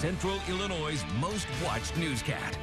Central Illinois' most watched newscast.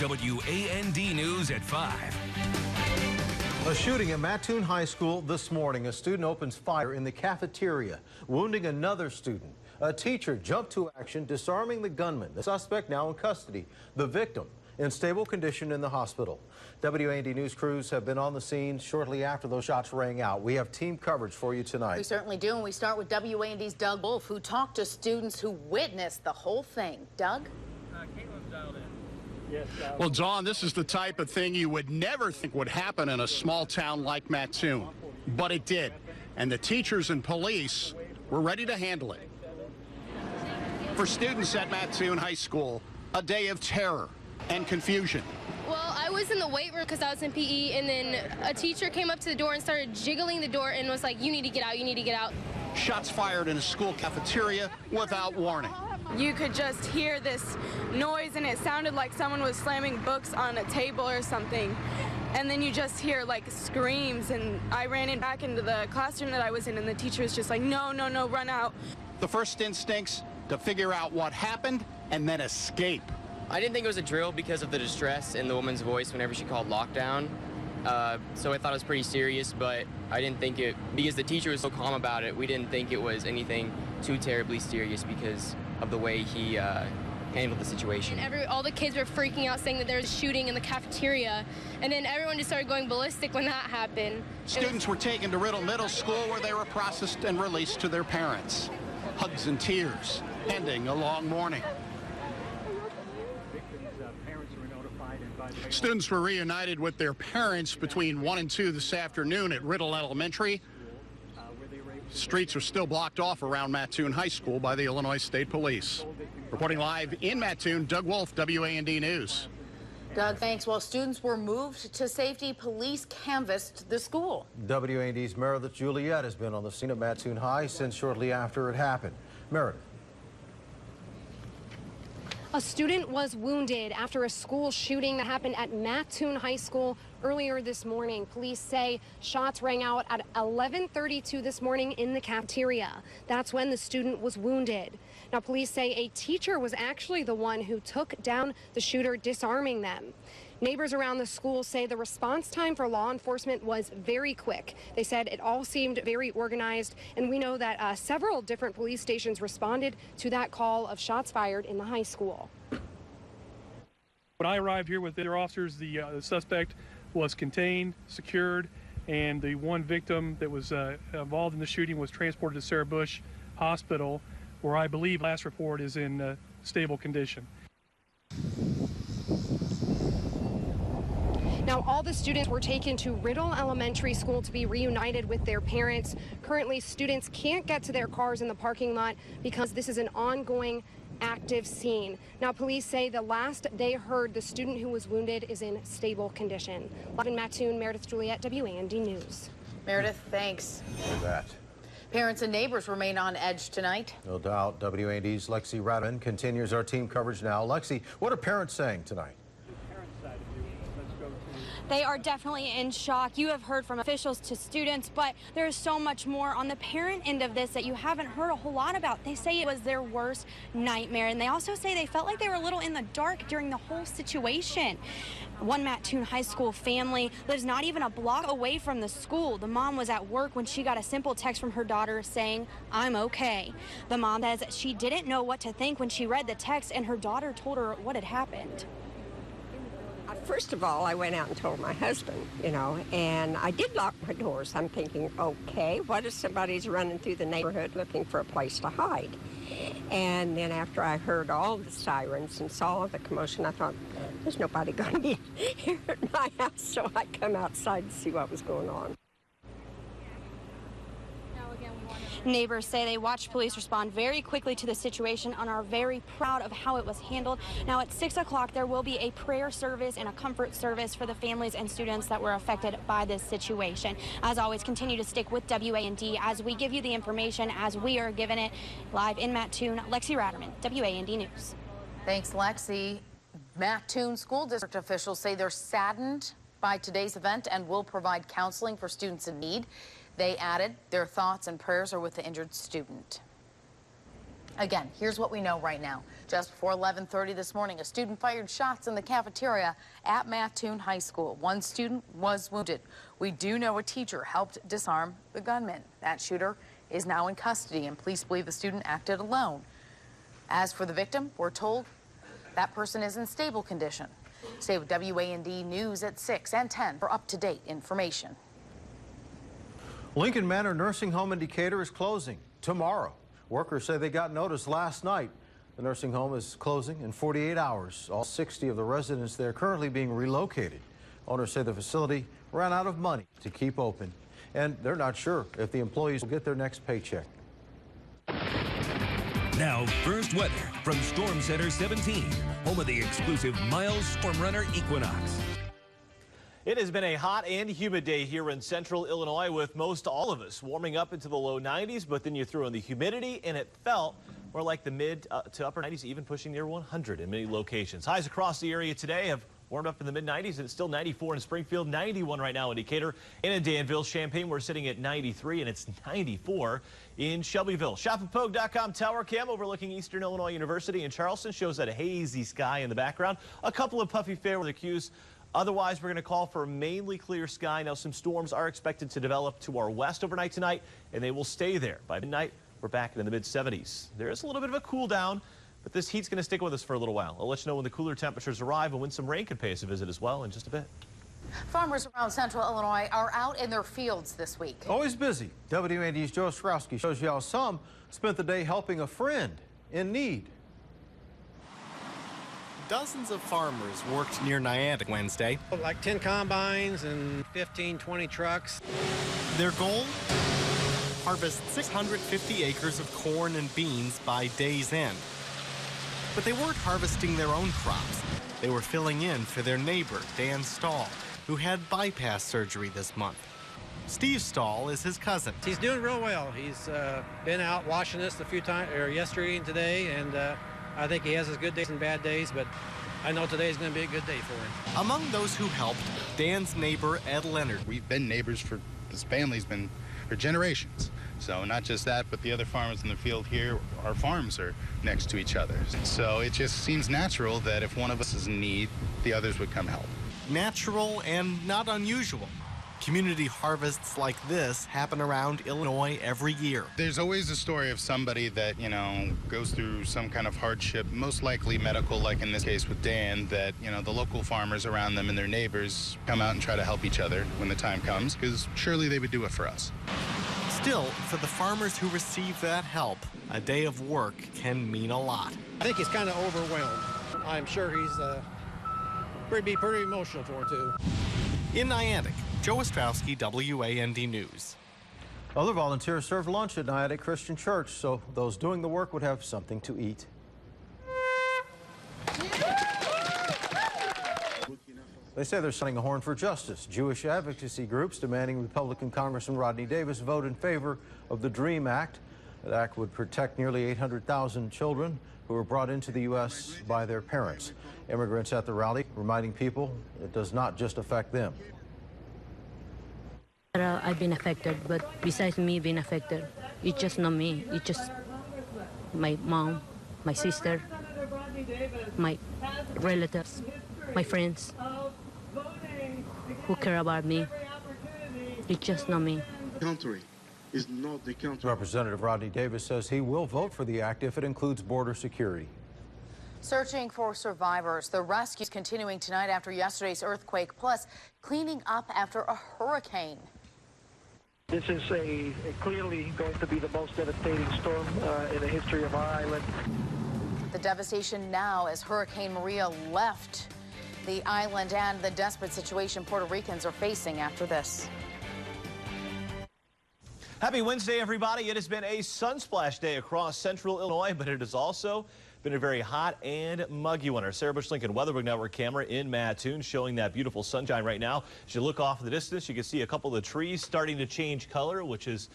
WAND News at 5. A shooting at Mattoon High School this morning. A student opens fire in the cafeteria, wounding another student. A teacher jumped to action, disarming the gunman. The suspect now in custody. The victim in stable condition in the hospital. WAND News crews have been on the scene shortly after those shots rang out. We have team coverage for you tonight. We certainly do, and we start with WAND's Doug Wolfe, who talked to students who witnessed the whole thing. Doug? Caitlin's dialed in. Well, Dawn, this is the type of thing you would never think would happen in a small town like Mattoon, but it did, and the teachers and police were ready to handle it. For students at Mattoon High School, a day of terror and confusion. Well, I was in the weight room because I was in PE, and then a teacher came up to the door and started jiggling the door and was like, "You need to get out, you need to get out." Shots fired in a school cafeteria without warning. You could just hear this noise, and it sounded like someone was slamming books on a table or something. And then you just hear like screams, and I ran back into the classroom that I was in, and the teacher was just like, "No, no, no, run out." The first instincts to figure out what happened and then escape. I didn't think it was a drill because of the distress in the woman's voice whenever she called lockdown. So I thought it was pretty serious, but I didn't think it, because the teacher was so calm about it, we didn't think it was anything too terribly serious because of the way he handled the situation. And all the kids were freaking out, saying that there was a shooting in the cafeteria, and then everyone just started going ballistic when that happened. Students were taken to Riddle Middle School where they were processed and released to their parents. Hugs and tears, ending a long morning. Students were reunited with their parents between 1 and 2 this afternoon at Riddle Elementary. Streets are still blocked off around Mattoon High School by the Illinois State Police. Reporting live in Mattoon, Doug Wolfe, WAND News. Doug, thanks. While students were moved to safety, police canvassed the school. WAND's Meredith Juliet has been on the scene at Mattoon High since shortly after it happened. Meredith. A student was wounded after a school shooting that happened at Mattoon High School earlier this morning. Police say shots rang out at 11:32 this morning in the cafeteria. That's when the student was wounded. Now, police say a teacher was actually the one who took down the shooter, disarming them. Neighbors around the school say the response time for law enforcement was very quick. They said it all seemed very organized, and we know that several different police stations responded to that call of shots fired in the high school. When I arrived here with their officers, the suspect was contained, secured, and the one victim that was involved in the shooting was transported to Sarah Bush Hospital, where I believe last report is in stable condition. Now, all the students were taken to Riddle Elementary School to be reunited with their parents. Currently, students can't get to their cars in the parking lot because this is an ongoing active scene. Now, police say the last they heard, the student who was wounded is in stable condition. Live in Mattoon, Meredith Juliet, WAND News. Meredith, thanks. For that. Parents and neighbors remain on edge tonight. No doubt. WAND's Lexi Radman continues our team coverage now. Lexi, what are parents saying tonight? They are definitely in shock. You have heard from officials to students, but there is so much more on the parent end of this that you haven't heard a whole lot about. They say it was their worst nightmare, and they also say they felt like they were a little in the dark during the whole situation. One Mattoon High School family lives not even a block away from the school. The mom was at work when she got a simple text from her daughter saying, "I'm okay." The mom says she didn't know what to think when she read the text, and her daughter told her what had happened. First of all, I went out and told my husband, and I did lock my doors. I'm thinking, okay, what if somebody's running through the neighborhood looking for a place to hide? And then after I heard all the sirens and saw all the commotion, I thought, there's nobody going to be here at my house, so I come outside to see what was going on. Neighbors say they watched police respond very quickly to the situation and are very proud of how it was handled. Now at 6 o'clock, there will be a prayer service and a comfort service for the families and students that were affected by this situation. As always, continue to stick with WAND as we give you the information as we are given it. Live in Mattoon, Lexi Ratterman, WAND News. Thanks, Lexi. Mattoon School District officials say they're saddened by today's event and will provide counseling for students in need. They added their thoughts and prayers are with the injured student. Again, here's what we know right now. Just before 11:30 this morning, a student fired shots in the cafeteria at Mattoon High School. One student was wounded. We do know a teacher helped disarm the gunman. That shooter is now in custody, and police believe the student acted alone. As for the victim, we're told that person is in stable condition. Stay with WAND News at 6 and 10 for up-to-date information. Lincoln Manor Nursing Home in Decatur is closing tomorrow. Workers say they got notice last night. The nursing home is closing in 48 hours. All 60 of the residents there currently being relocated. Owners say the facility ran out of money to keep open, and they're not sure if the employees will get their next paycheck. Now, first weather from Storm Center 17, home of the exclusive Miles Storm Runner Equinox. It has been a hot and humid day here in central Illinois, with most all of us warming up into the low 90s, but then you threw in the humidity and it felt more like the mid to upper 90s, even pushing near 100 in many locations. Highs across the area today have warmed up in the mid 90s, and it's still 94 in Springfield, 91 right now in Decatur, and in Danville. Champaign, we're sitting at 93, and it's 94 in Shelbyville. Shopandpoke.com tower cam overlooking Eastern Illinois University in Charleston shows that a hazy sky in the background. A couple of puffy fair weather cues. Otherwise, we're going to call for mainly clear sky. Now, some storms are expected to develop to our west overnight tonight, and they will stay there. By midnight, we're back in the mid-70s. There is a little bit of a cool down, but this heat's going to stick with us for a little while. I'll let you know when the cooler temperatures arrive and when some rain could pay us a visit as well in just a bit. Farmers around central Illinois are out in their fields this week. Always busy. WAND's Joe Ostrowski shows you how some spent the day helping a friend in need. Dozens of farmers worked near Niantic Wednesday. Like 10 combines and 15, 20 trucks. Their goal? Harvest 650 acres of corn and beans by day's end. But they weren't harvesting their own crops. They were filling in for their neighbor, Dan Stahl, who had bypass surgery this month. Steve Stahl is his cousin. He's doing real well. He's been out watching us a few times, or yesterday and today, and I think he has his good days and bad days, but I know today's going to be a good day for him. Among those who helped, Dan's neighbor, Ed Leonard. We've been neighbors for, this family's been for generations. So not just that, but the other farmers in the field here, our farms are next to each other. So it just seems natural that if one of us is in need, the others would come help. Natural and not unusual. Community harvests like this happen around Illinois every year. There's always a story of somebody that, you know, goes through some kind of hardship, most likely medical, like in this case with Dan, that, you know, the local farmers around them and their neighbors come out and try to help each other when the time comes, because surely they would do it for us. Still, for the farmers who receive that help, a day of work can mean a lot. I think he's kind of overwhelmed. I'm sure he's pretty emotional for him, too. In Niantic, Joe Ostrowski, WAND News. Other volunteers served lunch at Niantic Christian Church, so those doing the work would have something to eat. They say they're sounding a horn for justice. Jewish advocacy groups demanding Republican Congressman Rodney Davis vote in favor of the DREAM Act. That act would protect nearly 800,000 children who were brought into the U.S. by their parents. Immigrants at the rally reminding people it does not just affect them. I've been affected, but besides me being affected, it's just not me. It's just my mom, my sister, my relatives, my friends who care about me. It's just not me. Country is not the country. Representative Rodney Davis says he will vote for the act if it includes border security. Searching for survivors. The rescue's continuing tonight after yesterday's earthquake, plus cleaning up after a hurricane. This is clearly going to be the most devastating storm in the history of our island. The devastation now as Hurricane Maria left the island and the desperate situation Puerto Ricans are facing after this. Happy Wednesday, everybody. It has been a sunsplash day across central Illinois, but it has also been a very hot and muggy one. Our Sarah Bush Lincoln Weatherbook Network camera in Mattoon showing that beautiful sunshine right now. As you look off in the distance, you can see a couple of the trees starting to change color, which is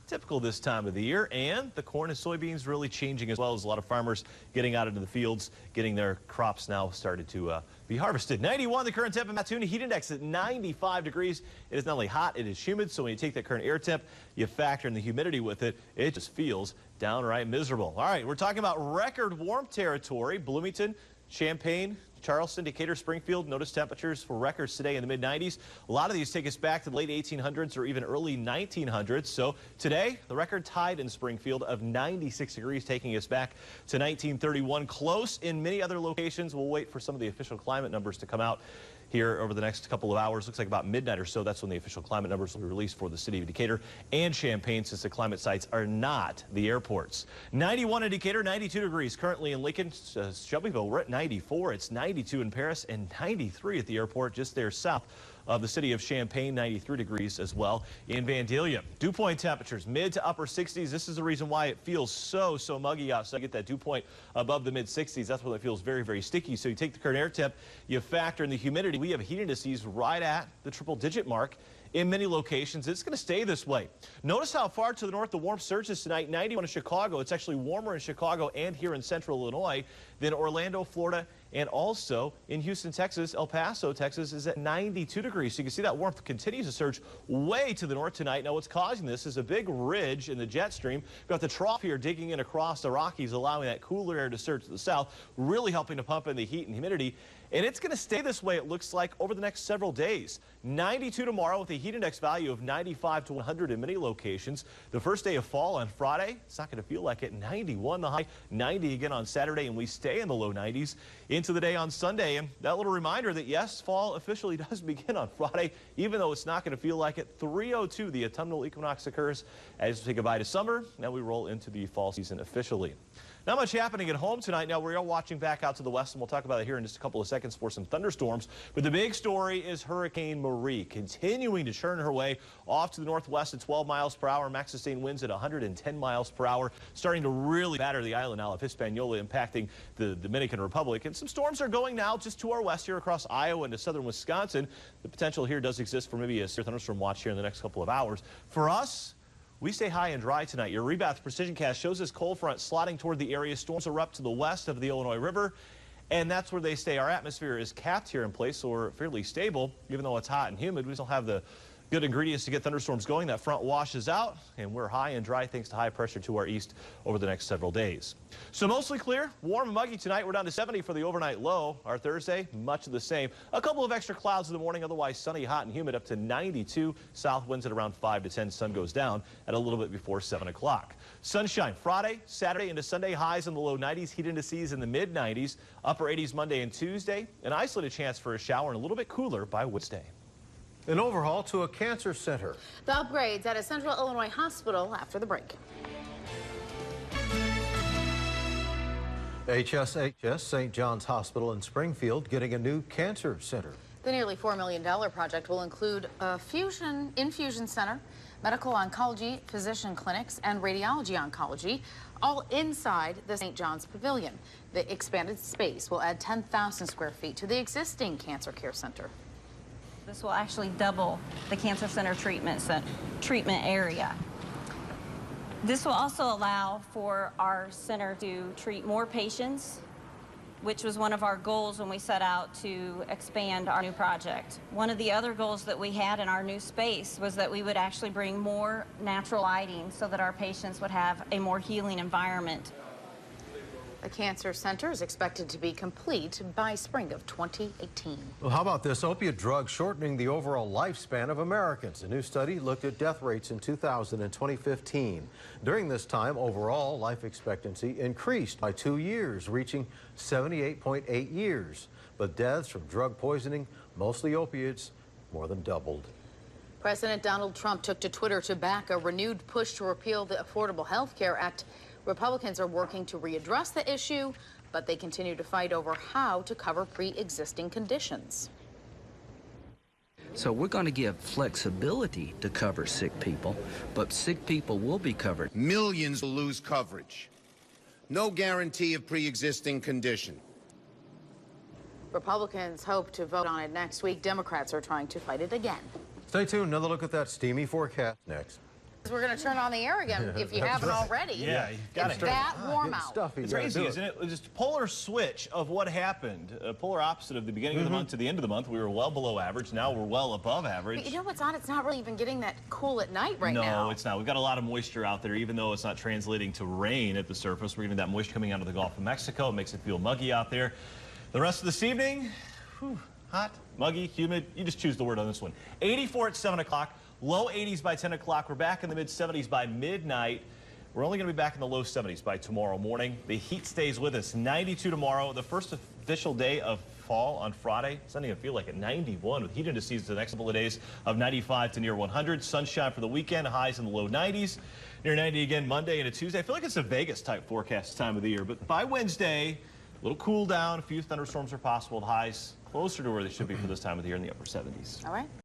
typical this time of the year, and the corn and soybeans really changing as well, as a lot of farmers getting out into the fields, getting their crops now started to be harvested. 91 the current temp in Mattoon, heat index at 95 degrees. It is not only hot, it is humid, so when you take that current air temp, you factor in the humidity with it, it just feels downright miserable. All right, we're talking about record warm territory. Bloomington, Champaign, Charleston, Decatur, Springfield. Notice temperatures for records today in the mid-90s. A lot of these take us back to the late 1800s or even early 1900s. So today, the record tied in Springfield of 96 degrees, taking us back to 1931. Close in many other locations. We'll wait for some of the official climate numbers to come out here over the next couple of hours. Looks like about midnight or so. That's when the official climate numbers will be released for the city of Decatur and Champaign, since the climate sites are not the airports. 91 in Decatur, 92 degrees currently in Lincoln. Shelbyville, we're at 94. It's 92 in Paris and 93 at the airport just there south of the city of Champaign, 93 degrees as well in Vandalia. Dew point temperatures mid to upper 60s. This is the reason why it feels so muggy outside. Get that dew point above the mid 60s. That's when it feels very sticky. So you take the current air temp, you factor in the humidity. We have heat indices right at the triple-digit mark in many locations. It's going to stay this way. Notice how far to the north the warmth surges tonight. 91 in Chicago. It's actually warmer in Chicago and here in central Illinois than Orlando, Florida, and also in Houston, Texas. El Paso, Texas is at 92 degrees. So you can see that warmth continues to surge way to the north tonight. Now what's causing this is a big ridge in the jet stream. We've got the trough here digging in across the Rockies, allowing that cooler air to surge to the south, really helping to pump in the heat and humidity. And it's going to stay this way, it looks like, over the next several days. 92 tomorrow with a heat index value of 95 to 100 in many locations. The first day of fall on Friday, it's not going to feel like it. 91 the high, 90 again on Saturday, and we stay in the low 90s into the day on Sunday. And that little reminder that, yes, fall officially does begin on Friday, even though it's not going to feel like it. 3:02, the autumnal equinox occurs as we say goodbye to summer. Now we roll into the fall season officially. Not much happening at home tonight. Now, we are watching back out to the west, and we'll talk about it here in just a couple of seconds for some thunderstorms. But the big story is Hurricane Marie continuing to churn her way off to the northwest at 12 miles per hour. Max sustained winds at 110 miles per hour, starting to really batter the island now of Hispaniola, impacting the Dominican Republic. And some storms are going now just to our west here across Iowa into southern Wisconsin. The potential here does exist for maybe a severe thunderstorm watch here in the next couple of hours. For us, we stay high and dry tonight. Your Rebath Precision Cast shows this cold front sliding toward the area. Storms erupt to the west of the Illinois River, and that's where they stay. Our atmosphere is capped here in place, so we're fairly stable. Even though it's hot and humid, we still have the good ingredients to get thunderstorms going. That front washes out, and we're high and dry thanks to high pressure to our east over the next several days. So mostly clear, warm and muggy tonight. We're down to 70 for the overnight low. Our Thursday, much of the same. A couple of extra clouds in the morning, otherwise sunny, hot, and humid up to 92. South winds at around 5 to 10. Sun goes down at a little bit before 7 o'clock. Sunshine Friday, Saturday into Sunday, highs in the low 90s, heat indices in the mid 90s, upper 80s Monday and Tuesday. An isolated chance for a shower and a little bit cooler by Wednesday. An overhaul to a cancer center. The upgrades at a Central Illinois hospital after the break. HSHS St. John's Hospital in Springfield getting a new cancer center. The nearly $4 million project will include a infusion center, medical oncology, physician clinics, and radiology oncology, all inside the St. John's Pavilion. The expanded space will add 10,000 square feet to the existing cancer care center. This will actually double the cancer center treatment area. This will also allow for our center to treat more patients, which was one of our goals when we set out to expand our new project. One of the other goals that we had in our new space was that we would actually bring more natural lighting so that our patients would have a more healing environment. The cancer center is expected to be complete by spring of 2018. Well, how about this? Opiate drugs shortening the overall lifespan of Americans. A new study looked at death rates in 2000 and 2015. During this time, overall life expectancy increased by 2 years, reaching 78.8 years. But deaths from drug poisoning, mostly opiates, more than doubled. President Donald Trump took to Twitter to back a renewed push to repeal the Affordable Health Care Act. Republicans are working to readdress the issue, but they continue to fight over how to cover pre-existing conditions. So we're going to give flexibility to cover sick people, but sick people will be covered. Millions will lose coverage. No guarantee of pre-existing condition. Republicans hope to vote on it next week. Democrats are trying to fight it again. Stay tuned. Another look at that steamy forecast next. We're going to turn on the air again if you haven't already. Yeah, you've got it's that warm out. Stuffy. It's crazy, isn't it? Just polar switch of what happened. Polar opposite of the beginning of the month to the end of the month. We were well below average. Now we're well above average. But you know what's odd? It's not really even getting that cool at night now. No, it's not. We've got a lot of moisture out there, even though it's not translating to rain at the surface. We're getting that moisture coming out of the Gulf of Mexico. It makes it feel muggy out there. The rest of this evening, hot, muggy, humid. You just choose the word on this one. 84 at 7 o'clock. Low 80s by 10 o'clock. We're back in the mid-70s by midnight. We're only going to be back in the low 70s by tomorrow morning. The heat stays with us. 92 tomorrow. The first official day of fall on Friday. It's not even feel like it. 91 with heat indices the next couple of days of 95 to near 100. Sunshine for the weekend. Highs in the low 90s. Near 90 again Monday and a Tuesday. I feel like it's a Vegas type forecast time of the year. But by Wednesday, a little cool down. A few thunderstorms are possible. The highs closer to where they should be for this time of the year in the upper 70s. All right.